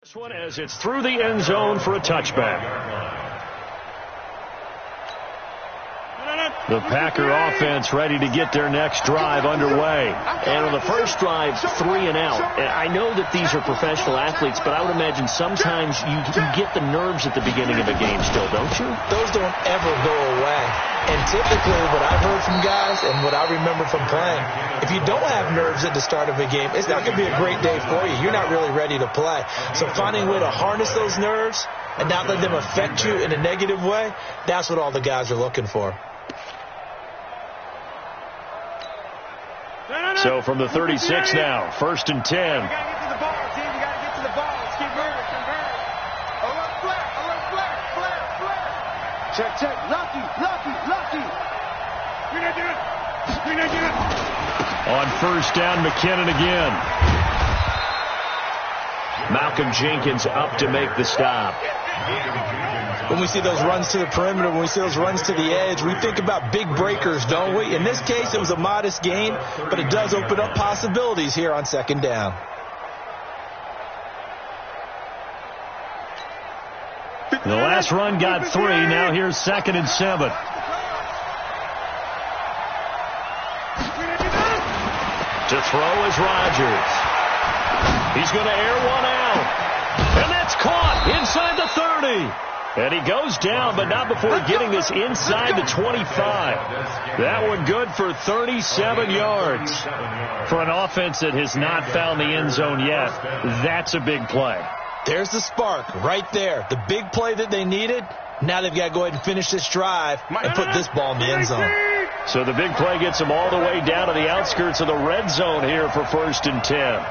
This one as it's through the end zone for a touchback. The Packer offense ready to get their next drive underway. And on the first drive, 3 and out. And I know that these are professional athletes, but I would imagine sometimes you get the nerves at the beginning of a game still, don't you? Those don't ever go away. And typically what I've heard from guys and what I remember from playing, if you don't have nerves at the start of a game, it's not going to be a great day for you. You're not really ready to play. So finding a way to harness those nerves and not let them affect you in a negative way, that's what all the guys are looking for. So from the 36 now, 1st and 10. You got to get to the ball, team. You got to get to the ball. Let's keep moving. Convert. A little flare. Check. Lucky. Green again. On 1st down, McKinnon again. Malcolm Jenkins up to make the stop. When we see those runs to the perimeter, when we see those runs to the edge, we think about big breakers, don't we? In this case, it was a modest gain, but it does open up possibilities here on 2nd down. The last run got 3. Now here's 2nd and 7. To throw is Rodgers. He's going to air one out. And that's caught inside the 30. And he goes down, but not before getting this inside the 25. That one good for 37 yards. For an offense that has not found the end zone yet, that's a big play. There's the spark right there. The big play that they needed. Now they've got to go ahead and finish this drive and put this ball in the end zone. So the big play gets them all the way down to the outskirts of the red zone here for 1st and 10.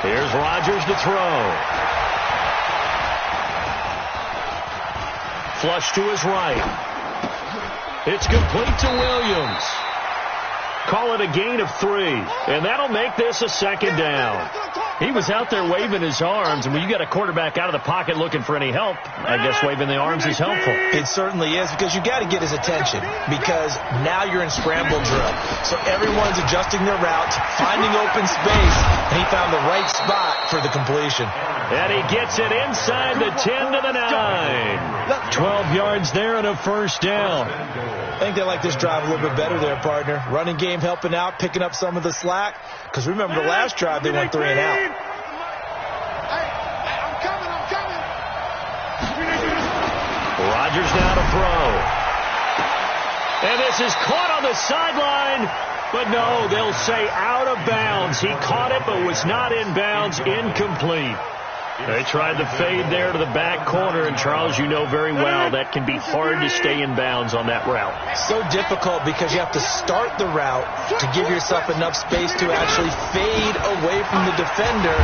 Here's Rodgers to throw. Flush to his right. It's complete to Williams. Call it a gain of 3, and that'll make this a 2nd down. He was out there waving his arms, and when you got a quarterback out of the pocket looking for any help, I guess waving the arms is helpful. It certainly is, because you got to get his attention, because now you're in scramble drill. So everyone's adjusting their route, finding open space, and he found the right spot for the completion. And he gets it inside the 10 to the 9. 12 yards there and a 1st down. I think they like this drive a little bit better there, partner. Running game helping out, picking up some of the slack. Because remember, the last drive, they went 3 and out. Hey, I'm coming. Rodgers now to throw. And this is caught on the sideline. But no, they'll say out of bounds. He caught it but was not in bounds. Incomplete. They tried the fade there to the back corner, and Charles, you know very well that can be hard to stay in bounds on that route. So difficult because you have to start the route to give yourself enough space to actually fade away from the defender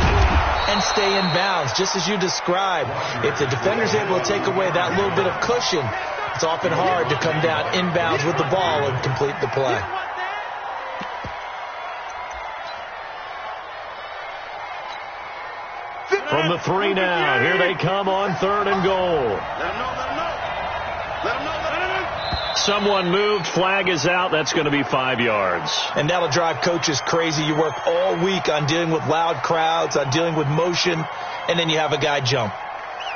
and stay in bounds, just as you described. If the defender's able to take away that little bit of cushion, it's often hard to come down in bounds with the ball and complete the play. From the 3 now, here they come on 3rd and goal. Someone moved, flag is out, that's going to be 5 yards. And that'll drive coaches crazy. You work all week on dealing with loud crowds, on dealing with motion, and then you have a guy jump.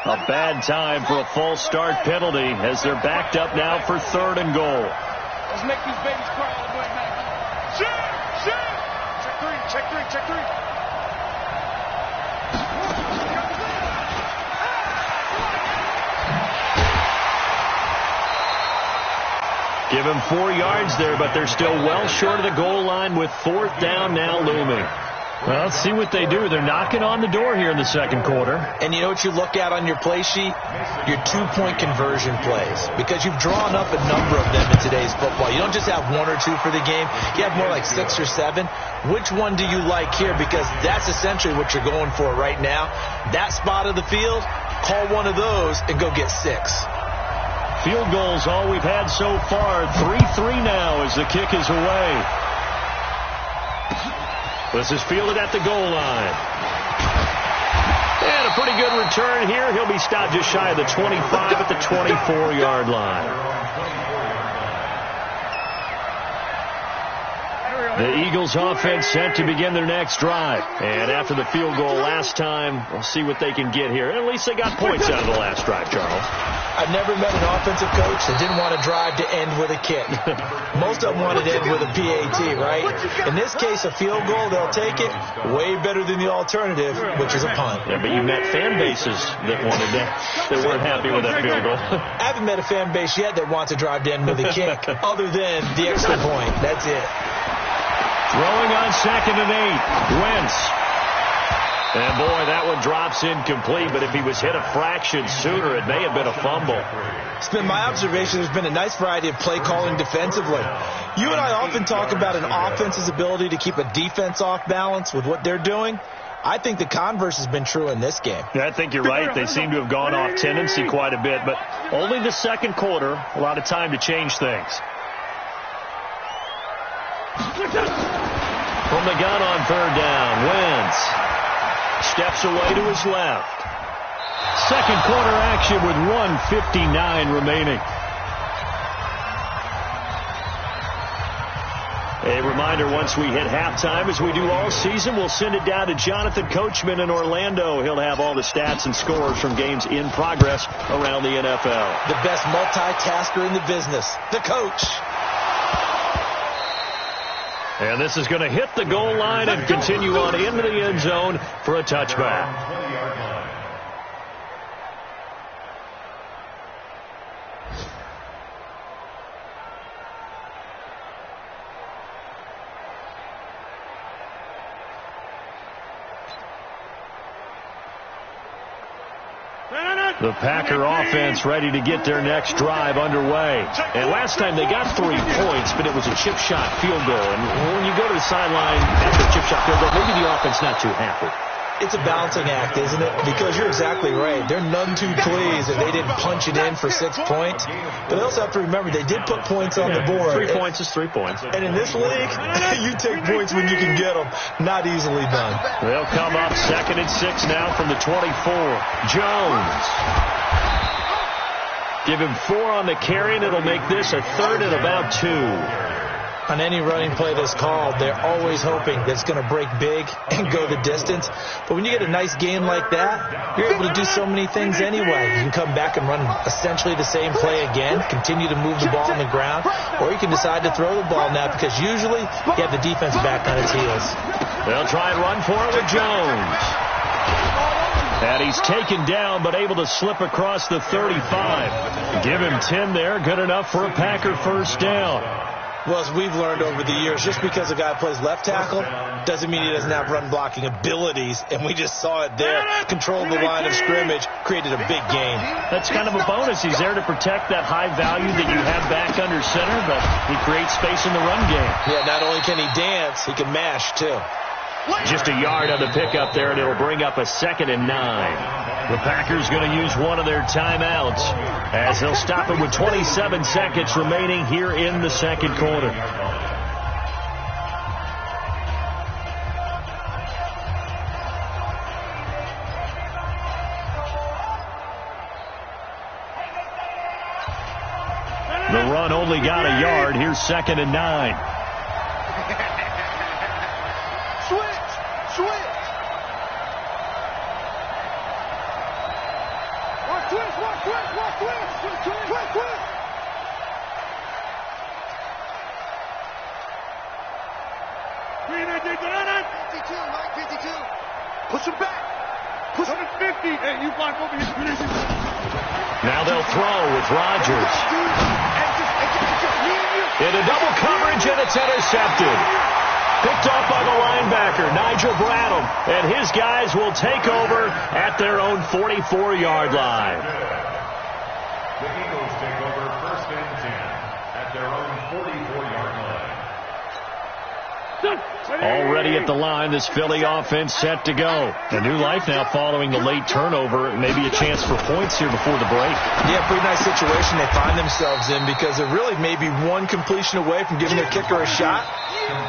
A bad time for a false start penalty as they're backed up now for 3rd and goal. Let's make these babies cry all the way back. Check three. Give him 4 yards there, but they're still well short of the goal line with 4th down now looming. Well, let's see what they do. They're knocking on the door here in the 2nd quarter. And you know what you look at on your play sheet? Your 2-point conversion plays. Because you've drawn up a number of them in today's football. You don't just have 1 or 2 for the game. You have more like 6 or 7. Which one do you like here? Because that's essentially what you're going for right now. That spot of the field, call one of those and go get 6. Field goals all we've had so far. 3-3 now as the kick is away. This is fielded at the goal line. And a pretty good return here. He'll be stopped just shy of the 25 at the 24-yard line. The Eagles offense set to begin their next drive. And after the field goal last time, we'll see what they can get here. And at least they got points out of the last drive, Charles. I've never met an offensive coach that didn't want to drive to end with a kick. Most of them wanted to end with a PAT, right? In this case, a field goal, they'll take it. Way better than the alternative, which is a punt. Yeah, but you met fan bases that wanted that, that weren't happy with that field goal. I haven't met a fan base yet that wants to drive to end with a kick, other than the extra point. That's it. Throwing on 2nd and 8. Wentz. And, boy, that one drops incomplete, but if he was hit a fraction sooner, it may have been a fumble. It's been my observation there's been a nice variety of play calling defensively. You and I often talk about an offense's ability to keep a defense off balance with what they're doing. I think the converse has been true in this game. Yeah, I think you're right. They seem to have gone off tendency quite a bit, but only the second quarter, a lot of time to change things. From the gun on 3rd down, Wentz steps away to his left. Second quarter action with 1:59 remaining. A reminder, once we hit halftime, as we do all season, we'll send it down to Jonathan Coachman in Orlando. He'll have all the stats and scores from games in progress around the NFL. The best multitasker in the business, the coach. And this is going to hit the goal line and continue on into the end zone for a touchback. The Packer offense ready to get their next drive underway. And last time they got 3 points, but it was a chip shot field goal. And when you go to the sideline after a chip shot field goal, maybe the offense not too happy. It's a balancing act, isn't it? Because you're exactly right. They're none too pleased that they didn't punch it in for 6 points. But they also have to remember they did put points on the board. 3 points is 3 points. And in this league, you take points when you can get them. Not easily done. They'll come up 2nd and 6 now from the 24. Jones. Give him 4 on the carry, and it'll make this a 3rd and about 2. On any running play that's called, they're always hoping that it's going to break big and go the distance. But when you get a nice game like that, you're able to do so many things anyway. You can come back and run essentially the same play again, continue to move the ball on the ground, or you can decide to throw the ball now because usually you have the defense back on its heels. They'll try and run for it with Jones. And he's taken down but able to slip across the 35. Give him 10 there, good enough for a Packer first down. Well, as we've learned over the years, just because a guy plays left tackle doesn't mean he doesn't have run-blocking abilities, and we just saw it there. Controlled the line of scrimmage, created a big gain. That's kind of a bonus. He's there to protect that high value that you have back under center, but he creates space in the run game. Yeah, not only can he dance, he can mash, too. Just a yard on the pickup there, and it'll bring up a 2nd and 9. The Packers going to use one of their timeouts as they'll stop it with 27 seconds remaining here in the second quarter. The run only got a yard. Here's 2nd and 9. Push him back. Push him at 50. Hey, you block over his position. Now they'll throw with Rodgers. Into double coverage, and it's intercepted. Picked up by the linebacker, Nigel Bradham. And his guys will take over at their own 44-yard line. The Eagles take over 1st and 10 at their own 44-yard line. Already at the line, this Philly offense set to go. A new life now following the late turnover. Maybe a chance for points here before the break. Yeah, pretty nice situation they find themselves in because they're really maybe one completion away from giving their kicker a shot,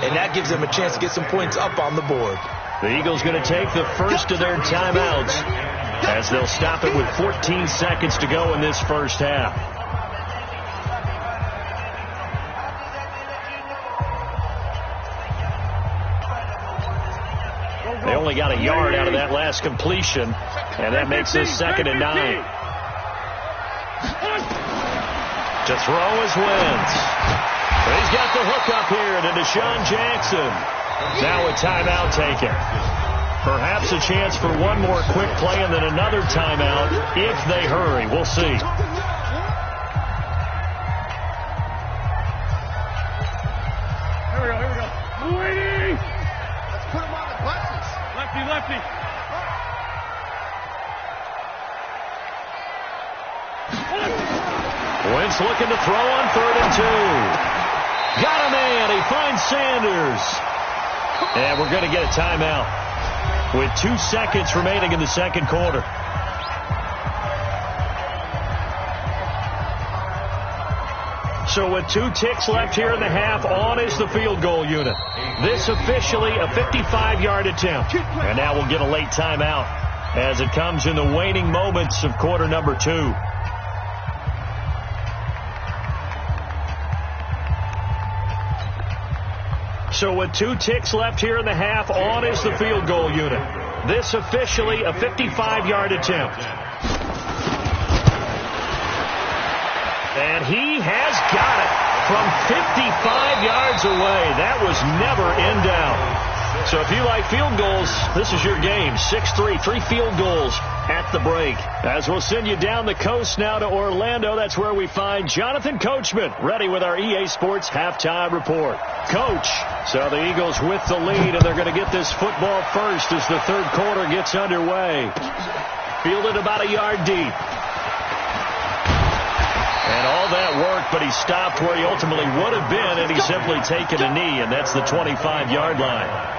and that gives them a chance to get some points up on the board. The Eagles going to take the first of their timeouts as they'll stop it with 14 seconds to go in this first half. only got a yard out of that last completion, and that makes this 2nd and 9. To throw is Wentz. He's got the hook up here to Deshaun Jackson. Now a timeout taken. Perhaps a chance for one more quick play and then another timeout if they hurry. We'll see. Here we go. Waiting. Let's put him on the buses. Lefty. Wentz looking to throw on 3rd and 2. Got a man. He finds Sanders. And we're going to get a timeout with 2 seconds remaining in the 2nd quarter. So with 2 ticks left here in the half, on is the field goal unit. This officially a 55-yard attempt. And now we'll get a late timeout as it comes in the waning moments of quarter number 2. So with 2 ticks left here in the half, on is the field goal unit. This officially a 55-yard attempt. And he has got it from 55 yards away. That was never in doubt. So if you like field goals, this is your game. 6-3, 3 field goals at the break. As we'll send you down the coast now to Orlando, that's where we find Jonathan Coachman, ready with our EA Sports halftime report. Coach, so the Eagles with the lead, and they're going to get this football first as the 3rd quarter gets underway. Fielded about a yard deep. And all that work, but he stopped where he ultimately would have been, and he's simply taken a knee, and that's the 25-yard line.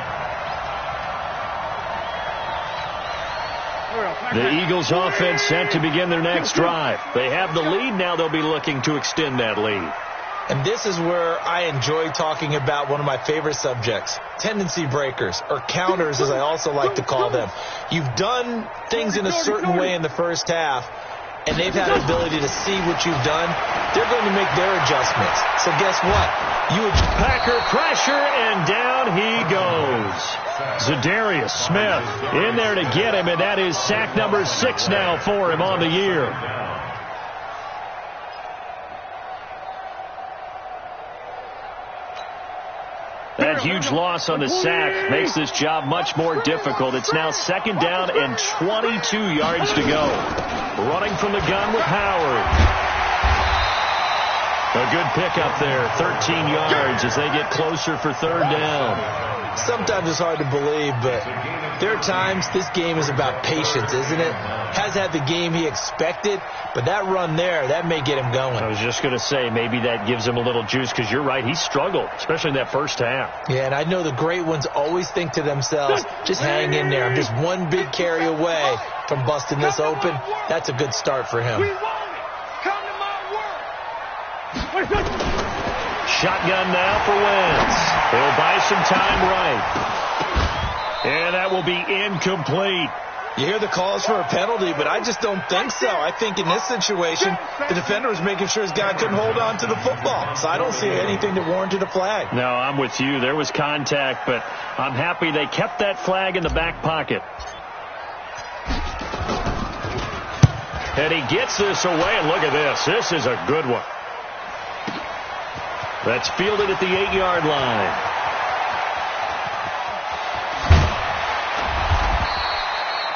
The Eagles offense set to begin their next drive. They have the lead. Now they'll be looking to extend that lead. And this is where I enjoy talking about one of my favorite subjects, tendency breakers, or counters as I also like to call them. You've done things in a certain way in the first half, and they've had the ability to see what you've done. They're going to make their adjustments. So guess what? Packer pressure, and down he goes. Zadarius Smith in there to get him, and that is sack number 6 now for him on the year. That huge loss on the sack makes this job much more difficult. It's now 2nd down and 22 yards to go. Running from the gun with Howard. A good pickup there, 13 yards as they get closer for 3rd down. Sometimes it's hard to believe, but there are times this game is about patience, isn't it? Has had the game he expected, but that run there, that may get him going. I was just going to say, maybe that gives him a little juice, because you're right, he struggled, especially in that first half. Yeah, and I know the great ones always think to themselves, just hang in there. I'm just one big carry away from busting this open. That's a good start for him. Shotgun now for Wentz. He'll buy some time right. And that will be incomplete. You hear the calls for a penalty, but I just don't think so. I think in this situation, the defender was making sure his guy couldn't hold on to the football. So I don't see anything that warranted a flag. No, I'm with you. There was contact, but I'm happy they kept that flag in the back pocket. And he gets this away, and look at this. This is a good one. That's fielded at the 8-yard line.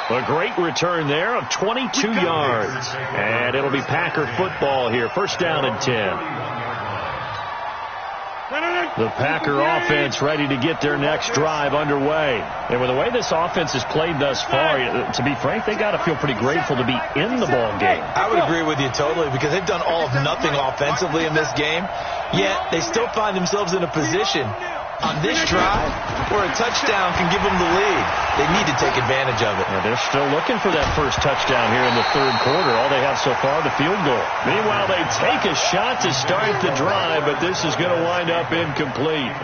A great return there of 22 yards. And it'll be Packer football here. 1st down and 10. The Packer offense ready to get their next drive underway. And with the way this offense has played thus far, to be frank, they got to feel pretty grateful to be in the ball game. I would agree with you totally, because they've done all of nothing offensively in this game, yet they still find themselves in a position on this drive where a touchdown can give them the lead. They need to take advantage of it. They're still looking for that first touchdown here in the 3rd quarter. All they have so far, the field goal. Meanwhile, they take a shot to start the drive, but this is going to wind up incomplete.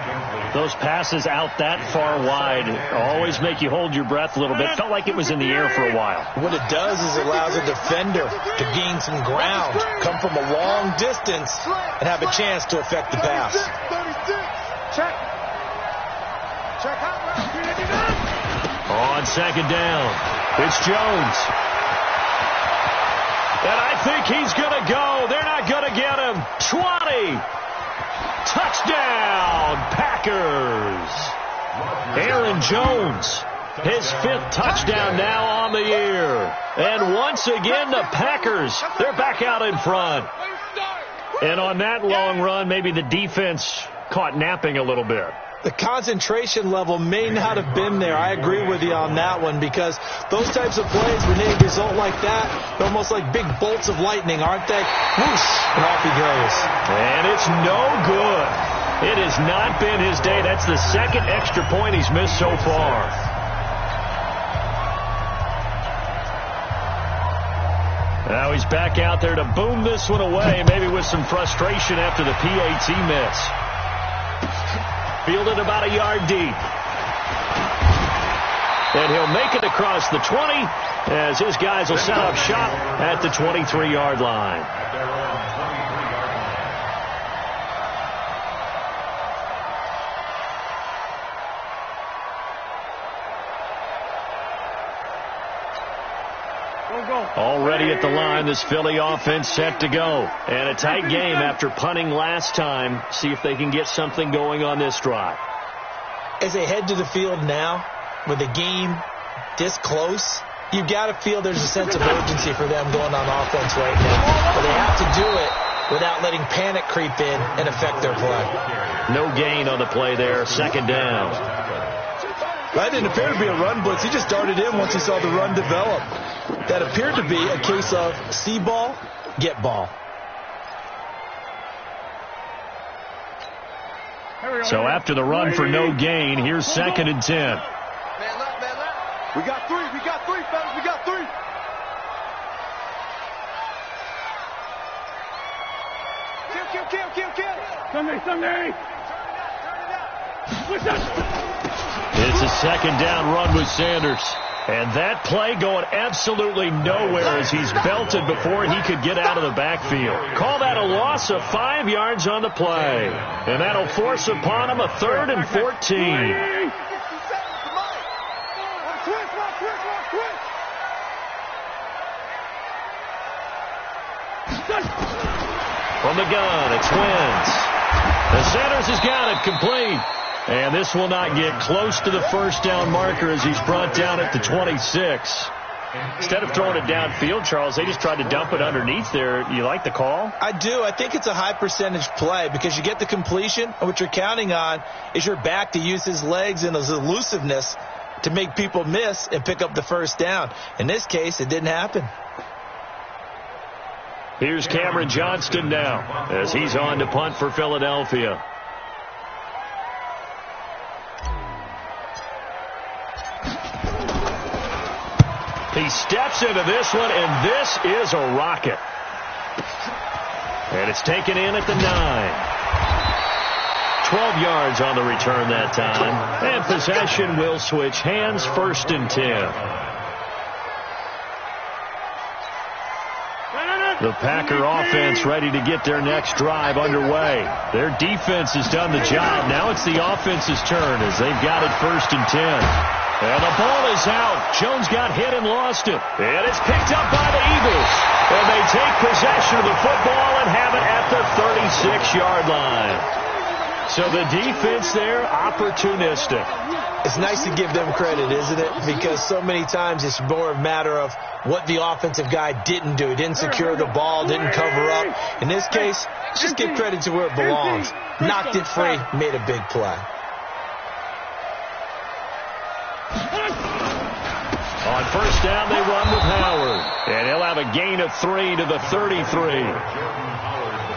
Those passes out that far wide always make you hold your breath a little bit. Felt like it was in the air for a while. What it does is it allows a defender to gain some ground, come from a long distance, and have a chance to affect the pass. 36. Check. Check out. On second down, it's Jones. And I think he's going to go. They're not going to get him. 20. Touchdown, Packers. Aaron Jones, his 5th touchdown now on the year. And once again, the Packers, they're back out in front. And on that long run, maybe the defense caught napping a little bit. The concentration level may not have been there. I agree with you on that one, because those types of plays, when they result like that, they're almost like big bolts of lightning, aren't they? Whoosh, and off he goes. And it's no good. It has not been his day. That's the 2nd extra point he's missed so far. Now he's back out there to boom this one away, maybe with some frustration after the PAT miss. Fielded about a yard deep. And he'll make it across the 20 as his guys will set up shop at the 23-yard line. Already at the line, this Philly offense set to go. And a tight game after punting last time. See if they can get something going on this drive. As they head to the field now, with the game this close, you've got to feel there's a sense of urgency for them going on offense right now. But they have to do it without letting panic creep in and affect their play. No gain on the play there. 2nd down. That didn't appear to be a run blitz. He just darted in once he saw the run develop. That appeared to be a case of see ball, get ball. So after the run for no gain, here's 2nd and 10. Man left, man left. We got 3, fellas, we got 3. Kill. Sunday. Turn it out. It's a 2nd down run with Sanders. And that play going absolutely nowhere as he's belted before he could get out of the backfield. Call that a loss of 5 yards on the play. And that'll force upon him a 3rd and 14. From the gun, it's Wentz. The Sanders has got it complete. And this will not get close to the 1st down marker as he's brought down at the 26. Instead of throwing it downfield, Charles, they just tried to dump it underneath there. You like the call? I do. I think it's a high percentage play because you get the completion, and what you're counting on is your back to use his legs and his elusiveness to make people miss and pick up the 1st down. In this case, it didn't happen. Here's Cameron Johnston now as he's on to punt for Philadelphia. He steps into this one, and this is a rocket. And it's taken in at the 9. 12 yards on the return that time. And possession will switch hands, 1st and 10. The Packer offense ready to get their next drive underway. Their defense has done the job. Now it's the offense's turn as they've got it 1st and 10. And the ball is out. Jones got hit and lost it. And it's picked up by the Eagles. And they take possession of the football and have it at the 36-yard line. So the defense there, opportunistic. It's nice to give them credit, isn't it? Because so many times it's more a matter of what the offensive guy didn't do. He didn't secure the ball, didn't cover up. In this case, just give credit to where it belongs. Knocked it free, made a big play. On 1st down, they run with Howard. And he'll have a gain of 3 to the 33.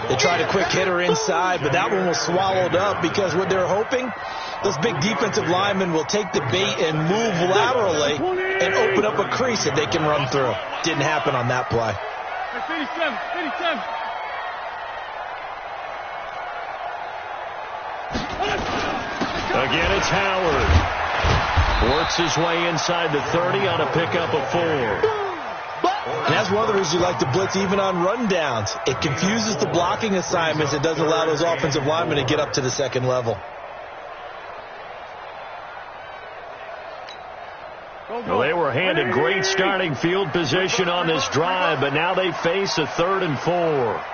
They tried a quick hitter inside, but that one was swallowed up because what they're hoping, those big defensive linemen will take the bait and move laterally and open up a crease that they can run through. Didn't happen on that play. 57. Again, it's Howard. Works his way inside the 30 on a pickup of 4. And that's one of the reasons you like to blitz even on rundowns. It confuses the blocking assignments. It doesn't allow those offensive linemen to get up to the 2nd level. Well, they were handed great starting field position on this drive, but now they face a 3rd and 4.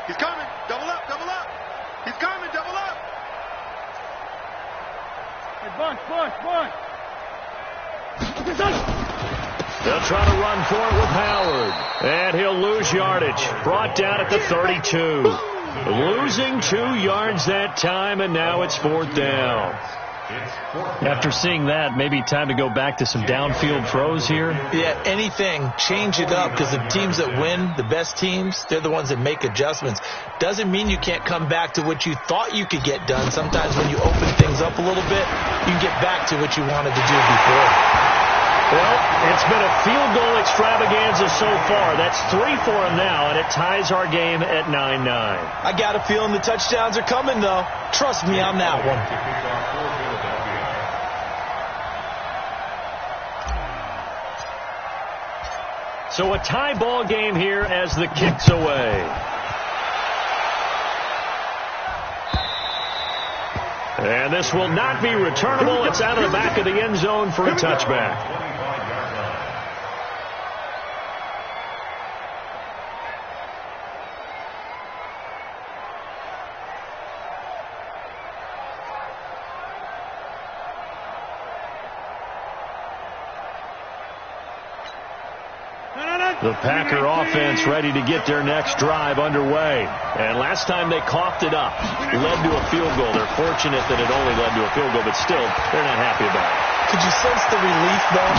He's coming. Double up, double up. He's coming, double up. Hey, bunch. They'll try to run for it with Howard. And he'll lose yardage. Brought down at the 32. Losing 2 yards that time, and now it's 4th down. After seeing that, maybe time to go back to some downfield throws here. Yeah, anything. Change it up, because the teams that win, the best teams, they're the ones that make adjustments. Doesn't mean you can't come back to what you thought you could get done. Sometimes when you open things up a little bit, you can get back to what you wanted to do before. Well, it's been a field goal extravaganza so far. That's 3 for him now, and it ties our game at 9-9. I got a feeling the touchdowns are coming, though. Trust me on that one. So a tie ball game here as the kick's away. And this will not be returnable. It's out of the back of the end zone for a touchback. The Packer offense ready to get their next drive underway. And last time they coughed it up, led to a field goal. They're fortunate that it only led to a field goal, but still, they're not happy about it. Could you sense the relief, though,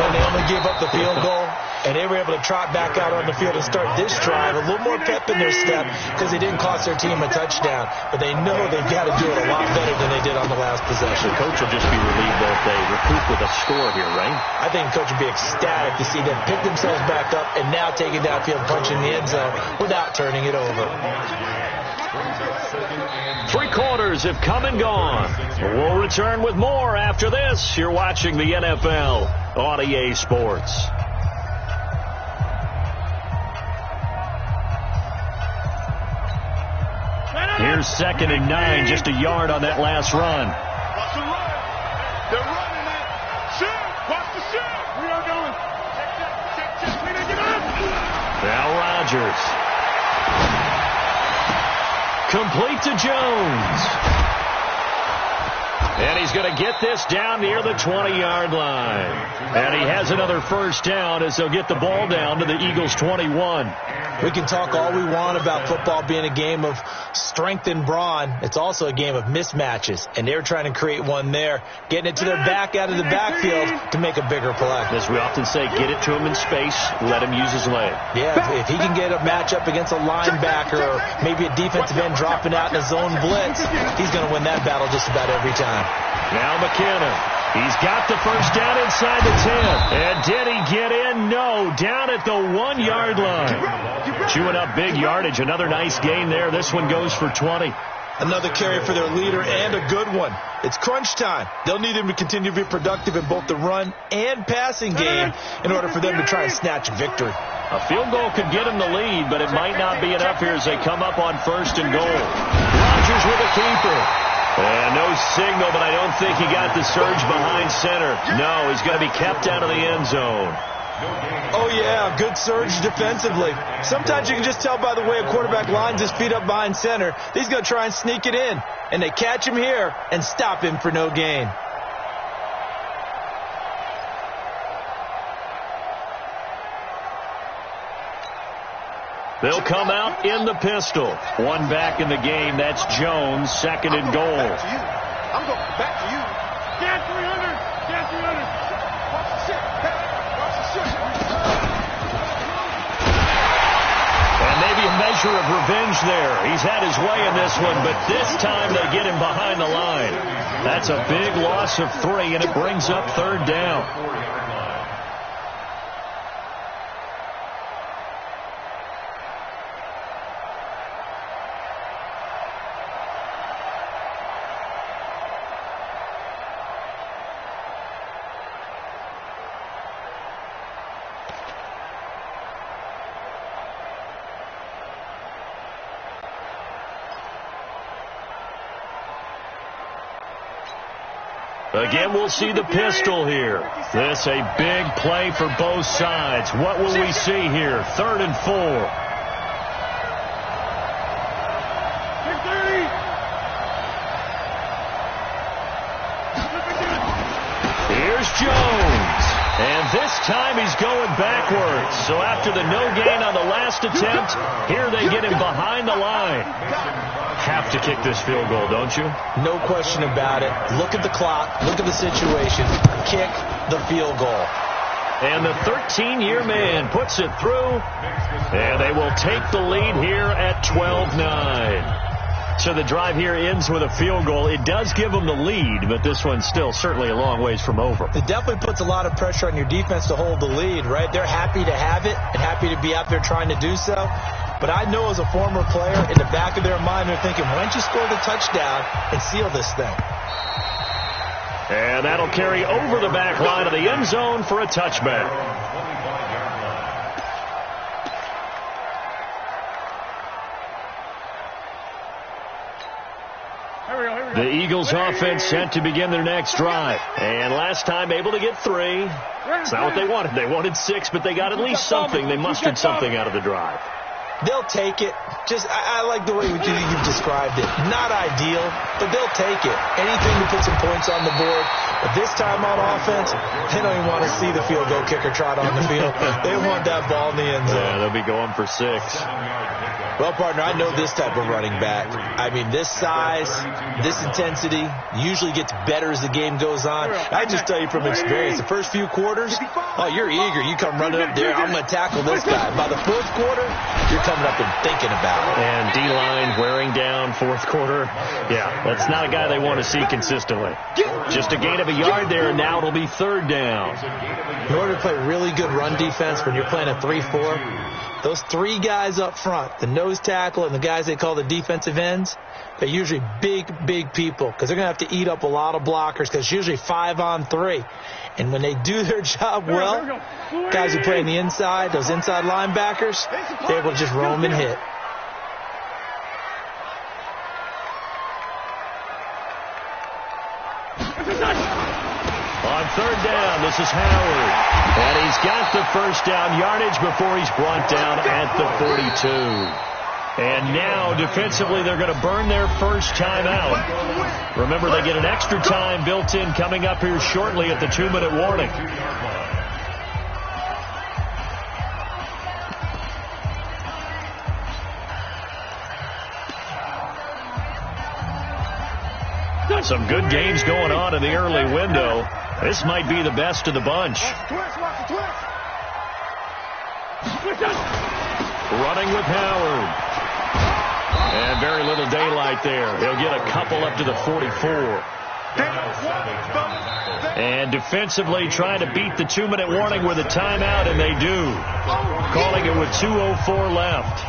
when they only gave up the field goal? And they were able to trot back out on the field and start this drive. A little more pep in their step because they didn't cost their team a touchdown. But they know they've got to do it a lot better than they did on the last possession. The coach will just be relieved though if they recoup with a score here, right? I think the coach would be ecstatic to see them pick themselves back up and now take it downfield, punching the end zone without turning it over. 3 quarters have come and gone. We'll return with more after this. You're watching the NFL on EA Sports. Here's 2nd and 9, just a yard on that last run. Watch the run. They're running it. Shoot. Watch the shoot. We are going. Check. We didn't get up. Now Rodgers. Complete to Jones. And he's going to get this down near the 20-yard line. And he has another first down as they'll get the ball down to the Eagles' 21. We can talk all we want about football being a game of strength and brawn. It's also a game of mismatches, and they're trying to create one there, getting it to their back out of the backfield to make a bigger play. As we often say, get it to him in space, let him use his leg. Yeah, if he can get a matchup against a linebacker or maybe a defensive end dropping out in a zone blitz, he's going to win that battle just about every time. Now McKinnon. He's got the first down inside the 10. And did he get in? No. Down at the 1-yard line. Chewing up big yardage. Another nice gain there. This one goes for 20. Another carry for their leader and a good one. It's crunch time. They'll need him to continue to be productive in both the run and passing game in order for them to try and snatch victory. A field goal could get him the lead, but it might not be enough here as they come up on 1st and goal. Rodgers with a keeper. And no signal, but I don't think he got the surge behind center. No, he's going to be kept out of the end zone. Oh, yeah, good surge defensively. Sometimes you can just tell by the way a quarterback lines his feet up behind center. He's going to try and sneak it in. And they catch him here and stop him for no gain. They'll come out in the pistol. One back in the game. That's Jones, 2nd and goal. I'm going back to you. Get 300. Get 300. Watch the shit. Watch the shit. And maybe a measure of revenge there. He's had his way in this one, but this time they get him behind the line. That's a big loss of 3, and it brings up 3rd down. Again, we'll see the pistol here. This a big play for both sides. What will we see here? 3rd and 4. Here's Jones. And this time he's going backwards. So after the no gain on the last attempt, here they get him behind the line. Have to kick this field goal, don't you? No question about it. Look at the clock. Look at the situation. Kick the field goal. And the 13-year man puts it through. And they will take the lead here at 12-9. So the drive here ends with a field goal. It does give them the lead, but this one's still certainly a long ways from over. It definitely puts a lot of pressure on your defense to hold the lead, right? They're happy to have it and happy to be out there trying to do so. But I know as a former player, in the back of their mind, they're thinking, why don't you score the touchdown and seal this thing? And that'll carry over the back line of the end zone for a touchback. The Eagles offense set to begin their next drive. And last time able to get 3. It's not what they wanted. They wanted 6, but they got at least something. They mustered something out of the drive. They'll take it. I like the way you've described it. Not ideal, but they'll take it. Anything to put some points on the board. But this time on offense, they don't even want to see the field goal kicker trot on the field. They want that ball in the end zone. Yeah, they'll be going for 6. Well, partner, I know this type of running back. I mean, this size, this intensity usually gets better as the game goes on. I just tell you from experience, the first few quarters, oh, you're eager. You come running up there, I'm going to tackle this guy. By the 4th quarter, you're coming up and thinking about it. And D-line wearing down 4th quarter. Yeah, that's not a guy they want to see consistently. Just a gain of a yard there, and now it'll be 3rd down. In order to play really good run defense when you're playing a 3-4, those 3 guys up front, the nose tackle and the guys they call the defensive ends, they're usually big people because they're going to have to eat up a lot of blockers because it's usually 5 on 3. And when they do their job well, guys who play on the inside, those inside linebackers, they're able to just roam and hit. On 3rd down, this is Howard. And he's got the first down yardage before he's brought down at the 42. And now, defensively, they're going to burn their first time out. Remember, they get an extra time built in coming up here shortly at the 2-minute warning. Some good games going on in the early window. This might be the best of the bunch. Running with Howard. And very little daylight there. He'll get a couple up to the 44. And defensively trying to beat the 2-minute warning with a timeout, and they do. Calling it with 2:04 left.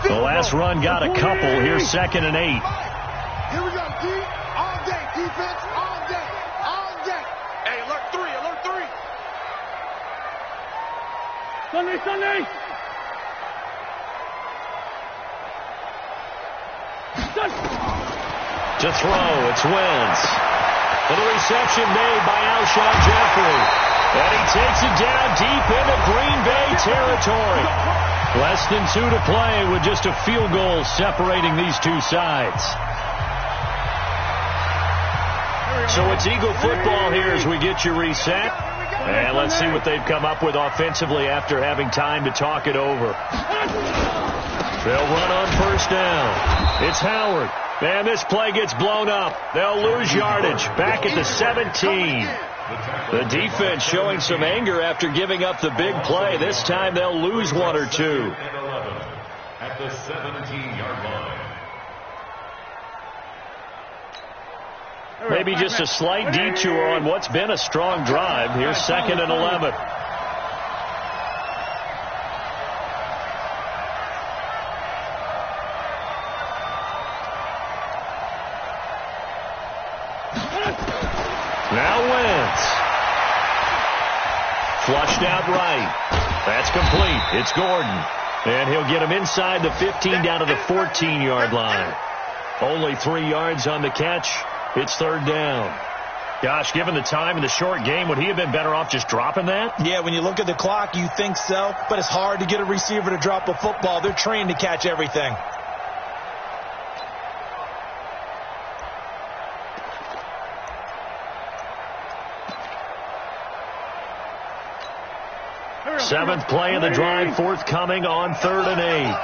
The last run got a couple. Here's 2nd and 8. Here we go, D. All day. Defense, all day. All day. Hey, alert 3, alert 3. Sunday. To throw, it's Wentz. And the reception made by Alshon Jeffrey. And he takes it down deep into Green Bay territory. Less than 2 to play with just a field goal separating these two sides. So it's Eagle football here as we get you reset. And let's see what they've come up with offensively after having time to talk it over. They'll run on 1st down. It's Howard. And this play gets blown up. They'll lose yardage. Back at the 17. The defense showing some anger after giving up the big play. This time they'll lose 1 or 2. At the 17-yard line. Maybe just a slight detour on what's been a strong drive. Here's 2nd and 11. Now Wentz. Flushed out right. That's complete. It's Gordon. And he'll get him inside the 15 down to the 14-yard line. Only 3 yards on the catch. It's third down. Gosh, given the time in the short game, would he have been better off just dropping that? Yeah, when you look at the clock, you think so, but it's hard to get a receiver to drop a football. They're trained to catch everything. Seventh play of the drive, forthcoming on 3rd and 8.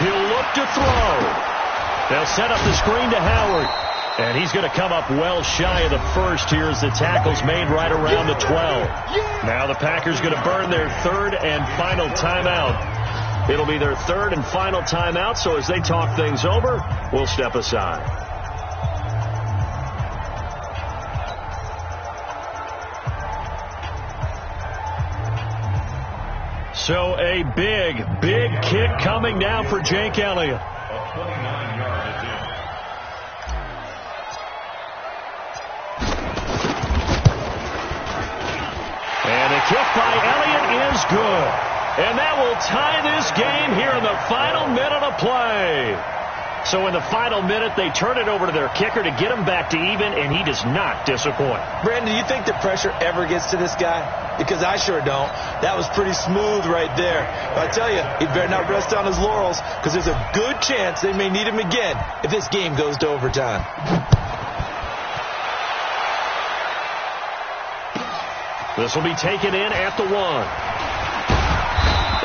He'll look to throw. They'll set up the screen to Howard. And he's going to come up well shy of the first here as the tackle's made right around the 12. Now the Packers going to burn their 3rd and final timeout. It'll be their 3rd and final timeout, so as they talk things over, we'll step aside. So a big kick coming down for Jake Elliott. A 29-yard attempt. And a kick by Elliott is good. And that will tie this game here in the final minute of play. So in the final minute, they turn it over to their kicker to get him back to even, and he does not disappoint. Brandon, do you think the pressure ever gets to this guy? Because I sure don't. That was pretty smooth right there. But I tell you, he better not rest on his laurels, because there's a good chance they may need him again if this game goes to overtime. This will be taken in at the 1.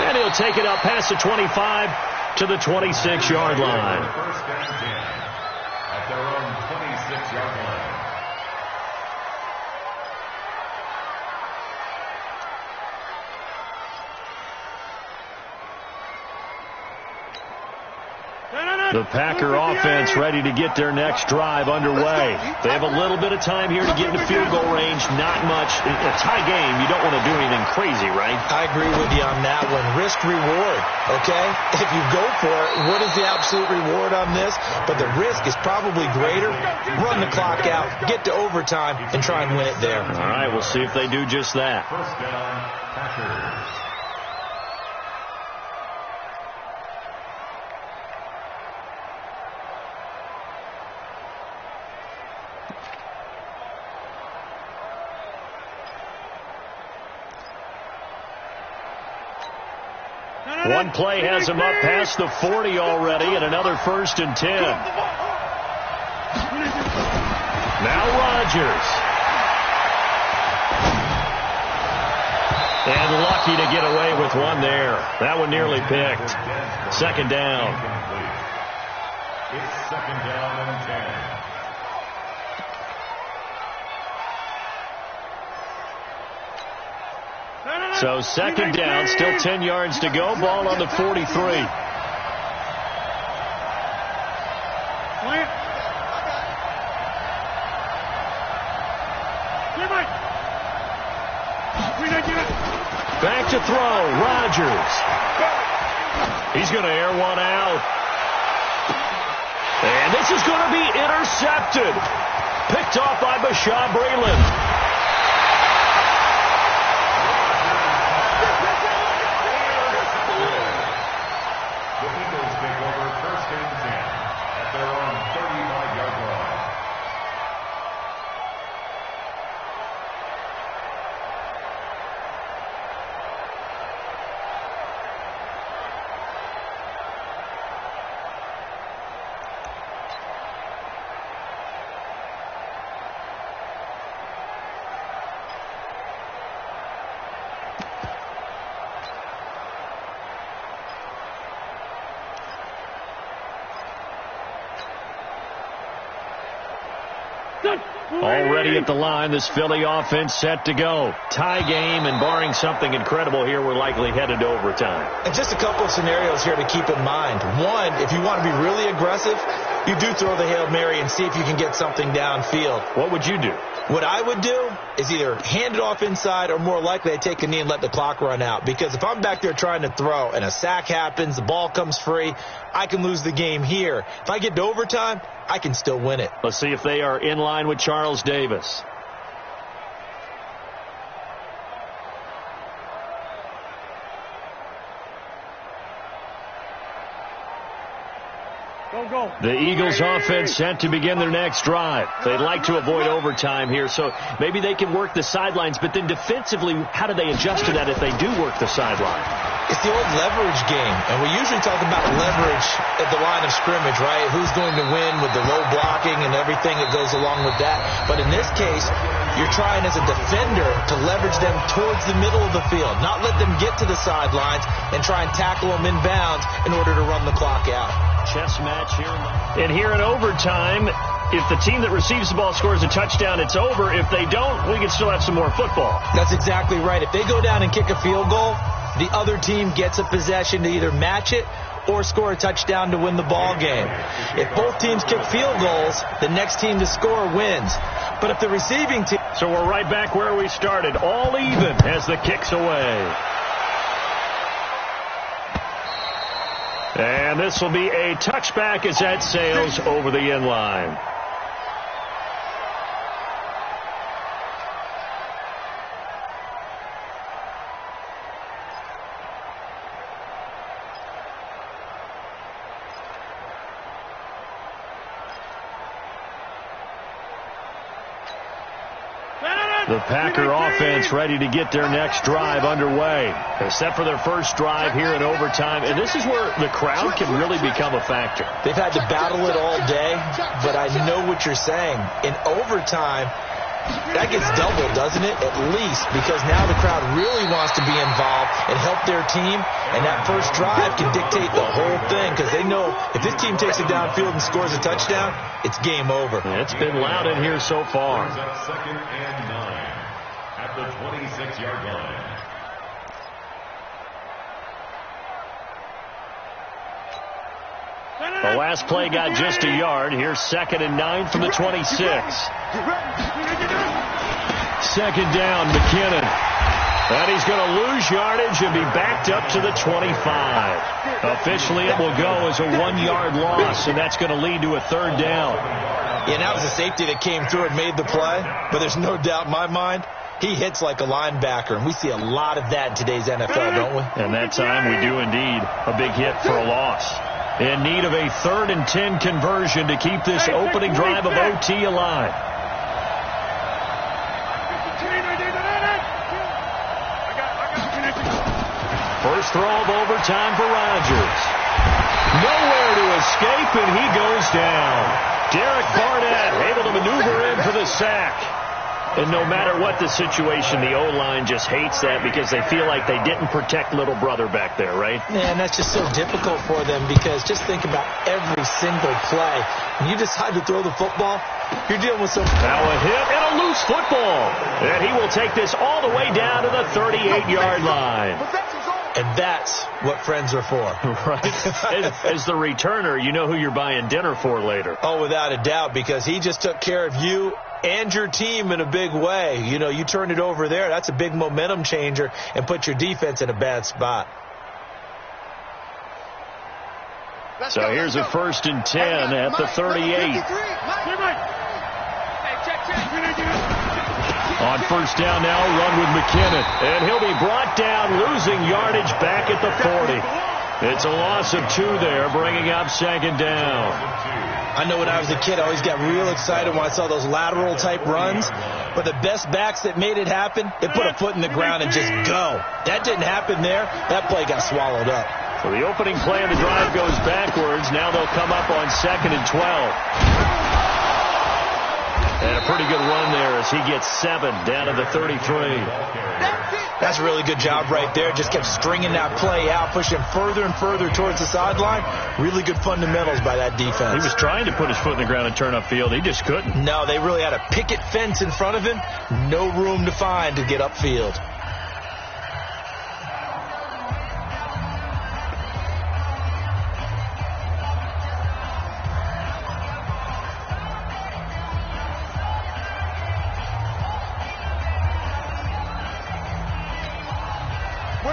And he'll take it up past the 25 to the 26-yard line. First and 10 at their own 26-yard line. The Packer offense ready to get their next drive underway. They have a little bit of time here to get into field goal range. Not much. In a tie game, you don't want to do anything crazy, right? I agree with you on that one. Risk reward, okay? If you go for it, what is the absolute reward on this? But the risk is probably greater. Run the clock out, get to overtime, and try and win it there. All right, we'll see if they do just that. First down, Packers. One play has him up past the 40 already, and another 1st and 10. Now Rodgers. And lucky to get away with one there. That one nearly picked. 2nd down. It's 2nd down and 10. So 2nd down, still 10 yards to go. Ball on the 43. Back to throw, Rodgers. He's going to air one out. And this is going to be intercepted. Picked off by Bashaw Breeland. Already at the line, this Philly offense set to go. Tie game, and barring something incredible here, we're likely headed to overtime. And just a couple of scenarios here to keep in mind. One, if you want to be really aggressive, you do throw the Hail Mary and see if you can get something downfield. What would you do? What I would do is either hand it off inside or more likely I'd take a knee and let the clock run out. Because if I'm back there trying to throw and a sack happens, the ball comes free, I can lose the game here. If I get to overtime, I can still win it. Let's see if they are in line with Charles Davis. The Eagles offense set to begin their next drive. They'd like to avoid overtime here, so maybe they can work the sidelines, but then defensively, how do they adjust to that if they do work the sideline? It's the old leverage game, and we usually talk about leverage at the line of scrimmage, right? Who's going to win with the low blocking and everything that goes along with that. But in this case, you're trying as a defender to leverage them towards the middle of the field, not let them get to the sidelines and try and tackle them inbounds in order to run the clock out. Chess match here. And here in overtime, if the team that receives the ball scores a touchdown, it's over. If they don't, we can still have some more football. That's exactly right. If they go down and kick a field goal, the other team gets a possession to either match it or score a touchdown to win the ball game. If both teams kick field goals, the next team to score wins. But if the receiving team... So we're right back where we started, all even as the kick's away. And this will be a touchback as that sails over the end line. The Packer offense ready to get their next drive underway. Except for their first drive here in overtime. And this is where the crowd can really become a factor. They've had to battle it all day, but I know what you're saying. In overtime, that gets doubled, doesn't it? At least, because now the crowd really wants to be involved and help their team. And that first drive can dictate the whole thing because they know if this team takes it downfield and scores a touchdown, it's game over. It's been loud in here so far. Second and 9 at the 26-yard line. The last play got just a yard. Here's 2nd and 9 from the 26. Second down, McKinnon. And he's going to lose yardage and be backed up to the 25. Officially, it will go as a 1-yard loss, and that's going to lead to a 3rd down. Yeah, that was a safety that came through and made the play, but there's no doubt in my mind he hits like a linebacker, and we see a lot of that in today's NFL, don't we? And that time we do indeed. A big hit for a loss. In need of a 3rd and 10 conversion to keep this opening drive of OT alive. First throw of overtime for Rodgers. Nowhere to escape, and he goes down. Derek Barnett able to maneuver in for the sack. And no matter what the situation, the O-line just hates that because they feel like they didn't protect little brother back there, right? Man, that's just so difficult for them because just think about every single play. When you decide to throw the football, you're dealing with some... Now a hit and a loose football. And he will take this all the way down to the 38-yard line. And that's what friends are for. Right. As the returner, you know who you're buying dinner for later. Oh, without a doubt, because he just took care of you and your team in a big way. You know, you turn it over there, that's a big momentum changer and put your defense in a bad spot. So here's a 1st and 10 at the 38. On 1st down now, run with McKinnon. And he'll be brought down, losing yardage back at the 40. It's a loss of 2 there, bringing up 2nd down. I know when I was a kid, I always got real excited when I saw those lateral type runs. But the best backs that made it happen, they put a foot in the ground and just go. That didn't happen there. That play got swallowed up. So the opening play of the drive goes backwards. Now they'll come up on 2nd and 12. And a pretty good run there as he gets 7 down to the 33. That's a really good job right there. Just kept stringing that play out, pushing further and further towards the sideline. Really good fundamentals by that defense. He was trying to put his foot in the ground and turn upfield. He just couldn't. No, they really had a picket fence in front of him. No room to find to get upfield.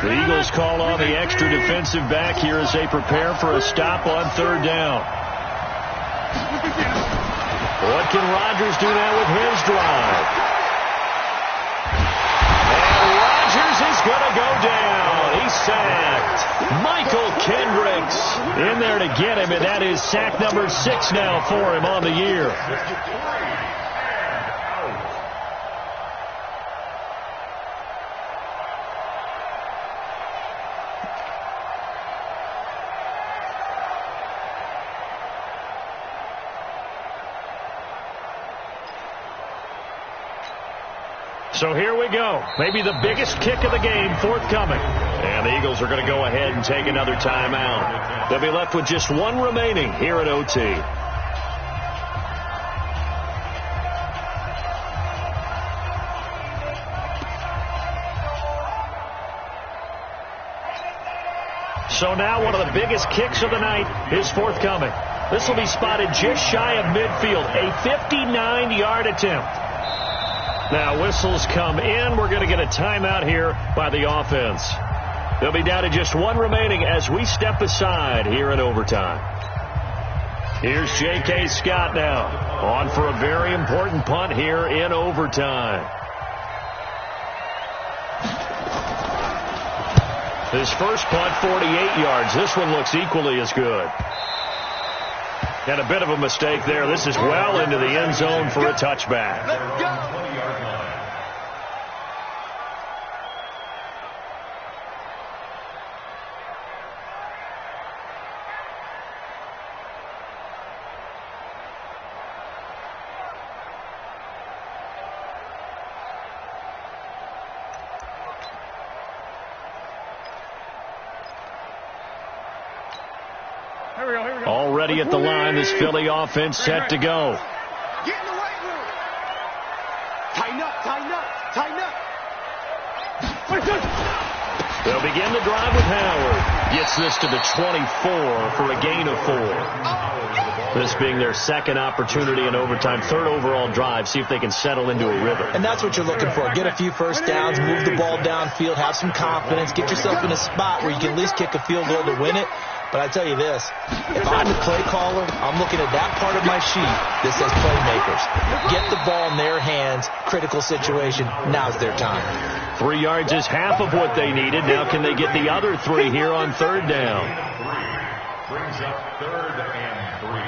The Eagles call on the extra defensive back here as they prepare for a stop on third down. What can Rodgers do now with his drive? And Rodgers is going to go down. He's sacked. Michael Kendricks in there to get him, and that is sack number 6 now for him on the year. So here we go. Maybe the biggest kick of the game forthcoming. And the Eagles are going to go ahead and take another timeout. They'll be left with just one remaining here at OT. So now one of the biggest kicks of the night is forthcoming. This will be spotted just shy of midfield. A 59-yard attempt. Now whistles come in. We're going to get a timeout here by the offense. They'll be down to just one remaining as we step aside here in overtime. Here's J.K. Scott now on for a very important punt here in overtime. His first punt, 48 yards. This one looks equally as good. And a bit of a mistake there. This is well into the end zone for a touchback. Let's go. Already at the line, this Philly offense set to go. Get in the weight room. Tighten up, tighten up, tighten up. They'll begin the drive with Howard. Gets this to the 24 for a gain of 4. This being their second opportunity in overtime, third overall drive. See if they can settle into a rhythm. And that's what you're looking for. Get a few first downs, move the ball downfield, have some confidence, get yourself in a spot where you can at least kick a field goal to win it. But I tell you this, if I'm the play caller, I'm looking at that part of my sheet that says playmakers. Get the ball in their hands, critical situation, now's their time. 3 yards is half of what they needed. Now can they get the other 3 here on third down? Brings up 3rd and 3.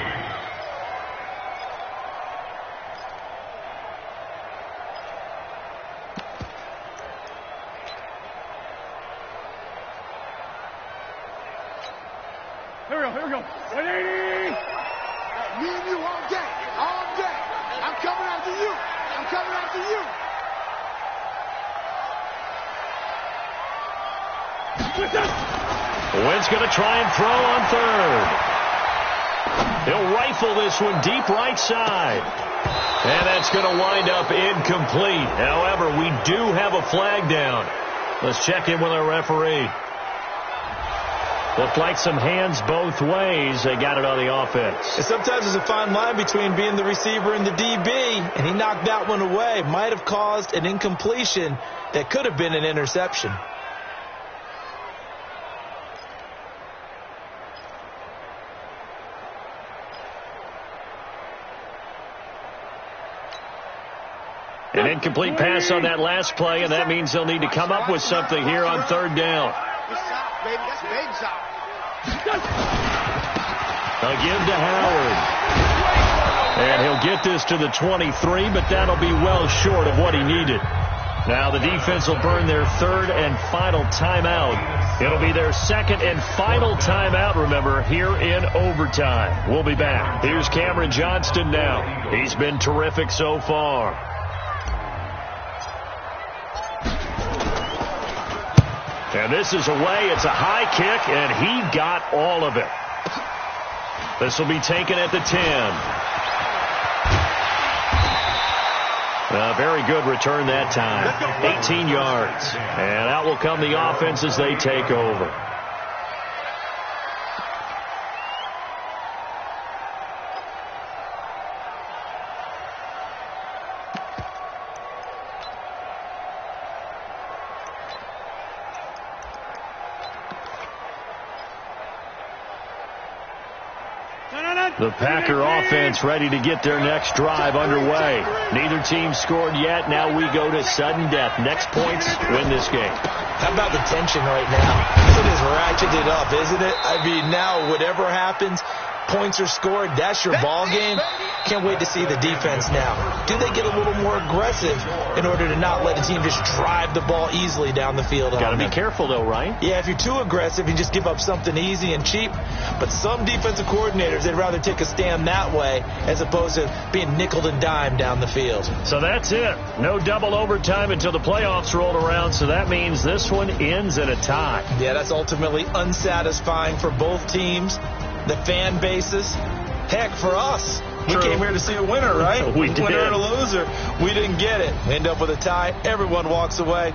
Here we go. 180. Me and you all day. All day. I'm coming after you. I'm coming after you. Wentz going to try and throw on third. He'll rifle this one deep right side. And that's going to wind up incomplete. However, we do have a flag down. Let's check in with our referee. Looked like some hands both ways. They got it on the offense. And sometimes there's a fine line between being the receiver and the DB, and he knocked that one away. Might have caused an incompletion that could have been an interception. An incomplete pass on that last play, and that means they'll need to come up with something here on third down. Baby, that's baby side. They'll give to Howard. And he'll get this to the 23, but that'll be well short of what he needed. Now the defense will burn their third and final timeout. It'll be their second and final timeout, remember, here in overtime. We'll be back. Here's Cameron Johnston now. He's been terrific so far. And this is away. It's a high kick, and he got all of it. This will be taken at the 10. A very good return that time. 18 yards. And out will come the offense as they take over. The Packer offense ready to get their next drive underway. Neither team scored yet. Now we go to sudden death. Next points win this game. How about the tension right now? It is ratcheted up, isn't it? I mean, now whatever happens, points are scored. That's your ball game. Can't wait to see the defense now. Do they get a little more aggressive in order to not let a team just drive the ball easily down the field? Got to be careful, though, right? Yeah, if you're too aggressive, you just give up something easy and cheap. But some defensive coordinators, they'd rather take a stand that way as opposed to being nickel and dime down the field. So that's it. No double overtime until the playoffs roll around, so that means this one ends at a tie. Yeah, that's ultimately unsatisfying for both teams, the fan bases. Heck, for us. We came here to see a winner, right? We did. Winner and a loser. We didn't get it. End up with a tie. Everyone walks away.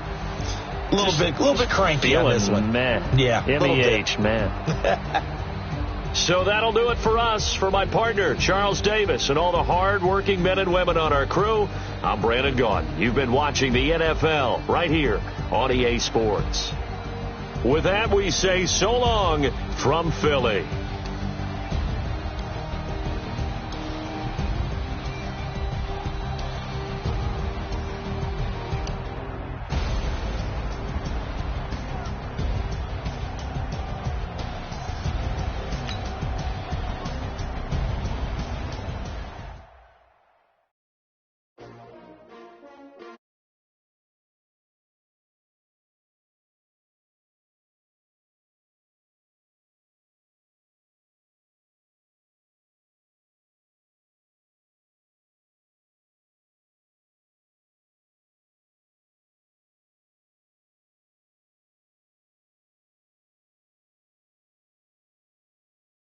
A little bit cranky on this one. Man. Yeah. MEH, man. So that'll do it for us. For my partner, Charles Davis, and all the hard-working men and women on our crew, I'm Brandon Gaudin. You've been watching the NFL right here on EA Sports. With that, we say so long from Philly.